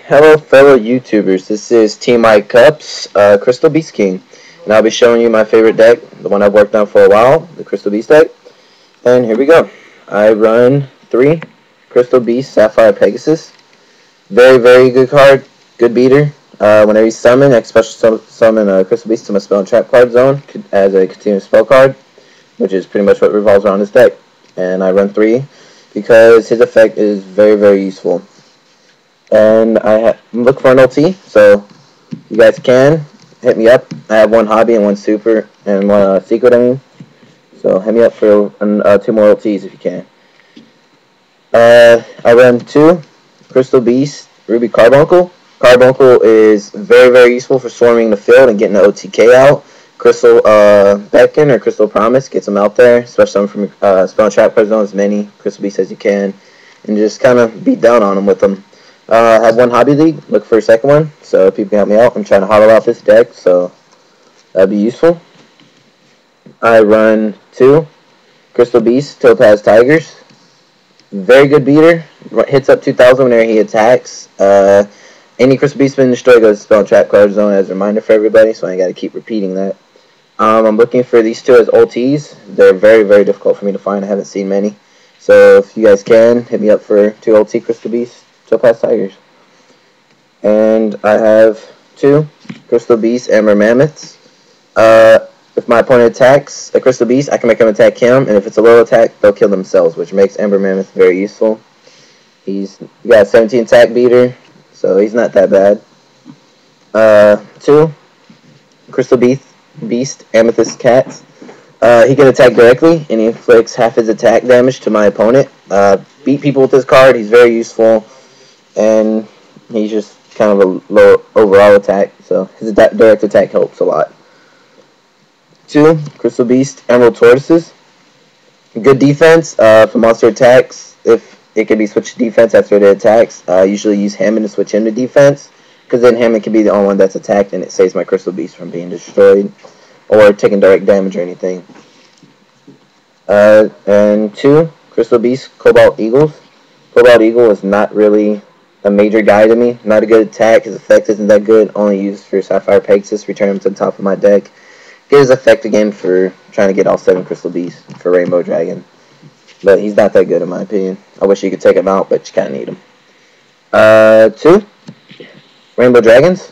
Hello fellow YouTubers, this is Team Mike Cups, Crystal Beast King, and I'll be showing you my favorite deck, the one I've worked on for a while, the Crystal Beast deck, and here we go. I run 3 Crystal Beast Sapphire Pegasus, very good card, good beater. Whenever you summon, I special summon a Crystal Beast to my spell and trap card zone as a continuous spell card, which is pretty much what revolves around this deck, and I run 3 because his effect is very useful. And I'm looking for an OT, so you guys can hit me up. I have 1 hobby and 1 super and 1 secret, so hit me up for 2 more OTs if you can. I run 2 Crystal Beast Ruby Carbuncle. Carbuncle is very useful for swarming the field and getting the OTK out. Crystal Beacon or Crystal Promise gets them out there, especially from spell and trap card zone, as many Crystal Beasts as you can, and just kind of beat down on them with them. I have 1 hobby league, look for a second one, so people can help me out. I'm trying to hollow out this deck, so that'd be useful. I run 2 Crystal Beast Topaz Tigers. Very good beater, hits up 2,000 whenever he attacks. Any Crystal Beast been destroyed goes to spell and trap card zone as a reminder for everybody, so I gotta keep repeating that. I'm looking for these 2 as OTs. They're very difficult for me to find. I haven't seen many. So if you guys can, hit me up for 2 OT Crystal Beasts Topaz Tigers. And I have 2 Crystal Beast Amber Mammoths. If my opponent attacks a Crystal Beast, I can make him attack him, and if it's a low attack, they'll kill themselves, which makes Amber Mammoth very useful. He's got a 17 attack beater, so he's not that bad. 2 Crystal Beast Amethyst Cats. He can attack directly, and he inflicts half his attack damage to my opponent. Beat people with this card. He's very useful, and he's just kind of a low overall attack, so his direct attack helps a lot. 2 Crystal Beast Emerald Tortoises. Good defense for monster attacks. If it can be switched to defense after it attacks, I usually use Hammond to switch him to defense, because then Hammond can be the only one that's attacked, and it saves my Crystal Beast from being destroyed or taking direct damage or anything. And 2 Crystal Beast Cobalt Eagles. Cobalt Eagle is not really a major guy to me. Not a good attack. His effect isn't that good. Only used for Sapphire Pegasus. Return him to the top of my deck. Get his effect again for trying to get all 7 Crystal Beasts for Rainbow Dragon. But he's not that good in my opinion. I wish you could take him out, but you kind of need him. 2 Rainbow Dragons.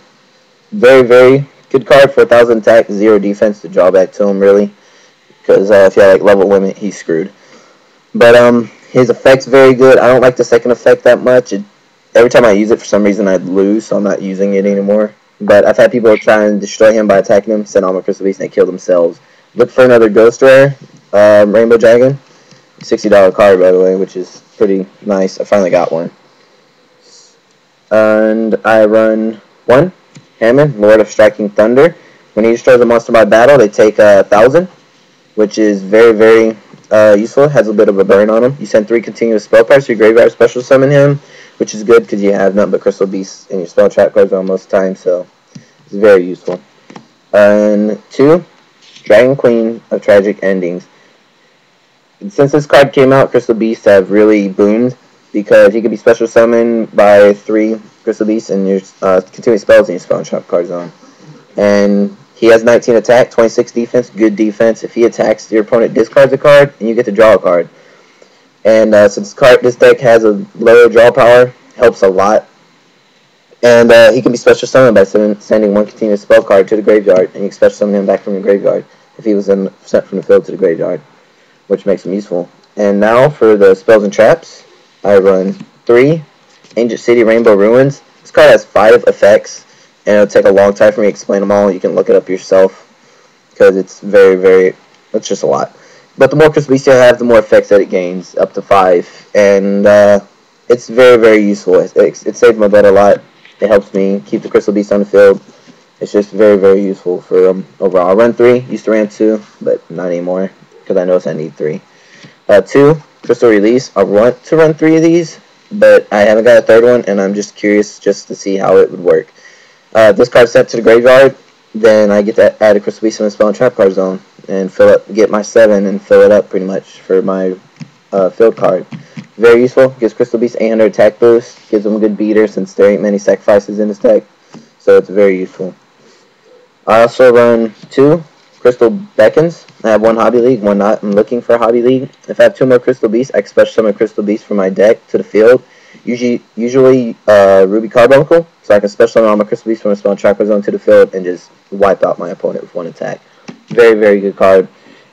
Very good card for 1,000 attack, 0 defense to draw back to him, really. Because if you have like level limit, he's screwed. But his effect's very good. I don't like the second effect that much. Every time I use it, for some reason, I lose, so I'm not using it anymore. But I've had people try and destroy him by attacking him, send all my Crystal Beasts, and they kill themselves. Look for another Ghost Rare, Rainbow Dragon. $60 card, by the way, which is pretty nice. I finally got one. And I run 1 Hammond, Lord of Striking Thunder. When he destroys a monster by battle, they take 1,000, which is very useful. Has a bit of a burn on him. You send 3 continuous spell cards to your graveyard, special summon him, which is good because you have nothing but Crystal Beasts in your spell trap cards on most times, so it's very useful. And 2 Dragon Queen of Tragic Endings. Since this card came out, Crystal Beasts have really boomed, because he can be special summoned by 3 Crystal Beasts in your continuous spells in your spell and trap card zone. And he has 19 attack, 26 defense, good defense. If he attacks, your opponent discards a card, and you get to draw a card. And since this deck has a lower draw power, helps a lot. And he can be special summoned by sending 1 continuous spell card to the graveyard, and you can special summon him back from your graveyard if he was sent from the field to the graveyard, which makes him useful. And now for the spells and traps, I run 3 Ancient City Rainbow Ruins. This card has 5 effects, and it'll take a long time for me to explain them all. You can look it up yourself, because it's it's just a lot. But the more Crystal Beasts you have, the more effects that it gains, up to 5. And it's very useful. It saves my butt a lot. It helps me keep the Crystal Beasts on the field. It's just very useful for overall. I run 3, used to run 2, but not anymore, because I notice I need 3. 2 Crystal Release. I want to run 3 of these, but I haven't got a 3rd one, and I'm just curious just to see how it would work. This card's sent to the graveyard, then I get to add a Crystal Beast in the spell and trap card zone, and get my 7 and fill it up pretty much for my field card. Very useful. Gives Crystal Beast 800 attack boost. Gives them a good beater since there ain't many sacrifices in this deck. So it's very useful. I also run 2 Crystal Beckons. I have 1 Hobby League, 1 not. I'm looking for a Hobby League. If I have 2 more Crystal Beasts, I can special summon Crystal Beasts from my deck to the field. Usually Ruby Carbuncle, so I can special summon all my Crystal Beasts from a spell tracker zone to the field and just wipe out my opponent with 1 attack. Very, very good card.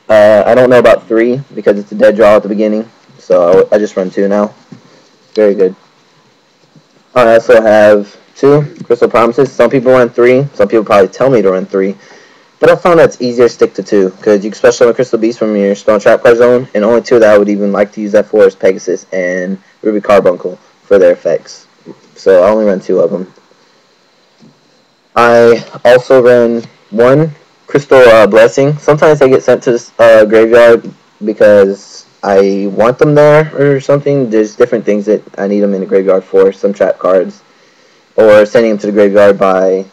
I don't know about 3 because it's a dead draw at the beginning, so I just run 2 now. Very good. I also have 2 Crystal Promises. Some people run 3. Some people probably tell me to run 3. But I found that it's easier to stick to 2, because you can special summon Crystal Beast from your Stone Trap card zone, and only 2 that I would even like to use that for is Pegasus and Ruby Carbuncle for their effects. So I only run 2 of them. I also run 1 Crystal Blessing. Sometimes they get sent to the graveyard because I want them there or something. There's different things that I need them in the graveyard for, some trap cards. Or sending them to the graveyard by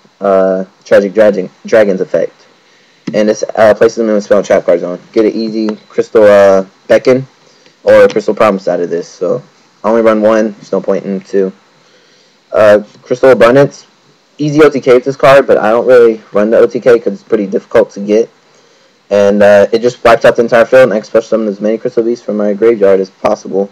Tragic Dragon's effect. And this places them in the spell trap card zone. Get an easy Crystal Beckon or Crystal Promise out of this. So I only run 1. There's no point in 2. Crystal Abundance. Easy OTK with this card, but I don't really run the OTK because it's pretty difficult to get. And it just wipes out the entire field, and I can special summon as many Crystal Beasts from my graveyard as possible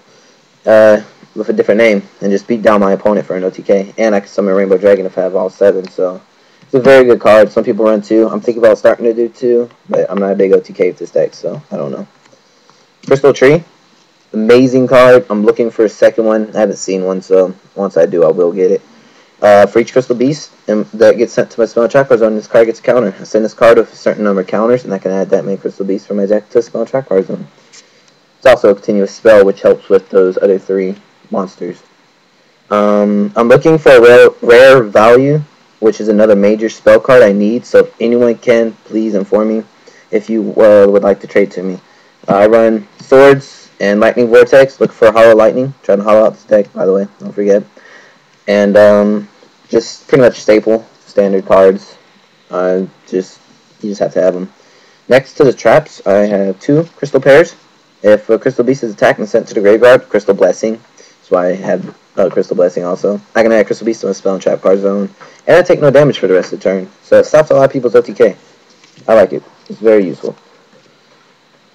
with a different name, and just beat down my opponent for an OTK. And I can summon a Rainbow Dragon if I have all 7, so it's a very good card. Some people run 2. I'm thinking about starting to do 2, but I'm not a big OTK with this deck, so I don't know. Crystal Tree. Amazing card. I'm looking for a second one. I haven't seen one, so once I do, I will get it. For each Crystal Beast that gets sent to my spell track card zone, this card gets a counter. I send this card with a certain number of counters, and I can add that many Crystal Beasts from my deck to spell track card zone. It's also a continuous spell, which helps with those other 3 monsters. I'm looking for a rare value, which is another major spell card I need, so if anyone can, please inform me if you would like to trade to me. I run Swords and Lightning Vortex. Look for Hollow Lightning. Trying to hollow out this deck, by the way. Don't forget. And just pretty much staple, standard cards. You just have to have them. Next to the traps, I have 2 Crystal Pairs. If a Crystal Beast is attacked and sent to the graveyard, Crystal Blessing. That's why I have Crystal Blessing also. I can add Crystal Beast to a spell and trap card zone. And I take no damage for the rest of the turn. So it stops a lot of people's OTK. I like it. It's very useful.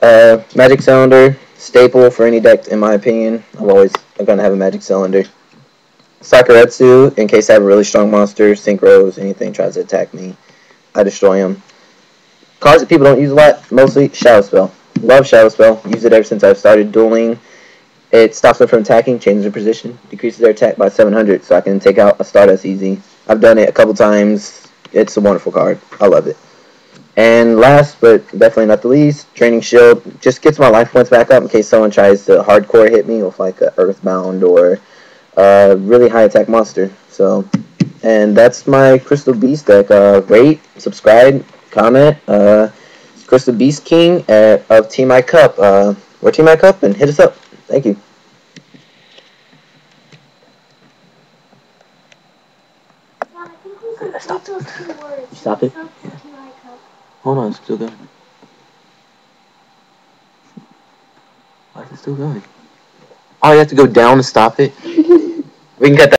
Magic Cylinder, staple for any deck in my opinion. I'm going to have a Magic Cylinder. Sakuretsu, in case I have a really strong monster, Synchros, anything tries to attack me, I destroy them. Cards that people don't use a lot, mostly Shadow Spell. Love Shadow Spell. Use it ever since I've started dueling. It stops them from attacking, changes their position, decreases their attack by 700, so I can take out a Stardust easy. I've done it a couple times. It's a wonderful card. I love it. And last, but definitely not the least, Draining Shield. Just gets my life points back up in case someone tries to hardcore hit me with like a Earthbound or really high attack monster. So, and that's my Crystal Beast deck. Rate, subscribe, comment. Crystal Beast King of Team I Cup. We're Team I Cup, and hit us up. Thank you. Stop. Stop it. Hold on, it's still going. Why is it still going? Oh, you have to go down to stop it? We can cut that.